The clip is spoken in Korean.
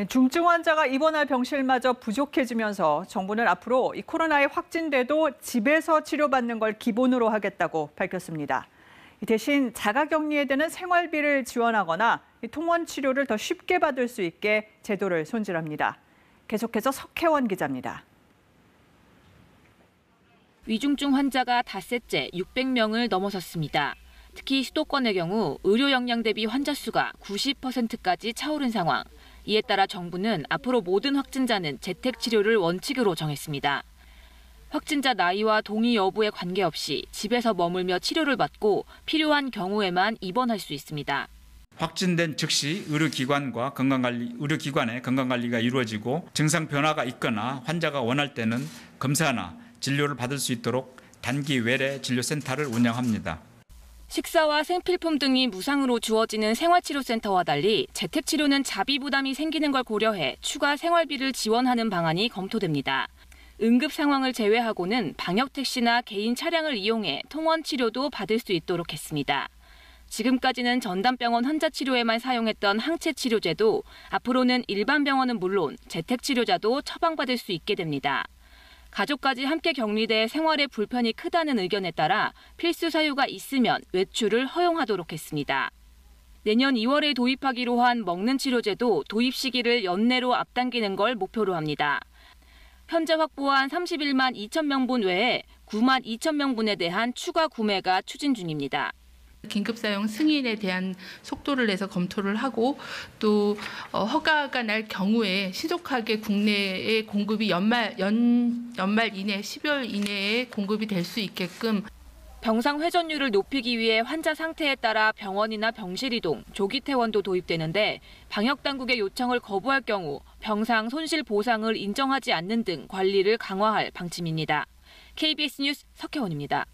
중증 환자가 입원할 병실마저 부족해지면서 정부는 앞으로 이 코로나에 확진돼도 집에서 치료받는 걸 기본으로 하겠다고 밝혔습니다. 대신 자가격리에 드는 생활비를 지원하거나 통원 치료를 더 쉽게 받을 수 있게 제도를 손질합니다. 계속해서 석혜원 기자입니다. 위중증 환자가 닷새째 600명을 넘어섰습니다. 특히 수도권의 경우 의료 역량 대비 환자 수가 90%까지 차오른 상황. 이에 따라 정부는 앞으로 모든 확진자는 재택치료를 원칙으로 정했습니다. 확진자 나이와 동의 여부에 관계없이 집에서 머물며 치료를 받고 필요한 경우에만 입원할 수 있습니다. 확진된 즉시 의료기관의 건강관리가 이루어지고 증상 변화가 있거나 환자가 원할 때는 검사나 진료를 받을 수 있도록 단기 외래 진료센터를 운영합니다. 식사와 생필품 등이 무상으로 주어지는 생활치료센터와 달리 재택치료는 자비 부담이 생기는 걸 고려해 추가 생활비를 지원하는 방안이 검토됩니다. 응급 상황을 제외하고는 방역택시나 개인 차량을 이용해 통원 치료도 받을 수 있도록 했습니다. 지금까지는 전담병원 환자 치료에만 사용했던 항체치료제도 앞으로는 일반 병원은 물론 재택치료자도 처방받을 수 있게 됩니다. 가족까지 함께 격리돼 생활에 불편이 크다는 의견에 따라 필수 사유가 있으면 외출을 허용하도록 했습니다. 내년 2월에 도입하기로 한 먹는 치료제도 도입 시기를 연내로 앞당기는 걸 목표로 합니다. 현재 확보한 31만 2천 명분 외에 9만 2천 명분에 대한 추가 구매가 추진 중입니다. 긴급사용 승인에 대한 속도를 내서 검토를 하고 또 허가가 날 경우에 신속하게 국내에 공급이 연말 이내 12월 이내에 공급이 될 수 있게끔 병상 회전율을 높이기 위해 환자 상태에 따라 병원이나 병실 이동, 조기 퇴원도 도입되는데 방역당국의 요청을 거부할 경우 병상 손실 보상을 인정하지 않는 등 관리를 강화할 방침입니다. KBS 뉴스 석혜원입니다.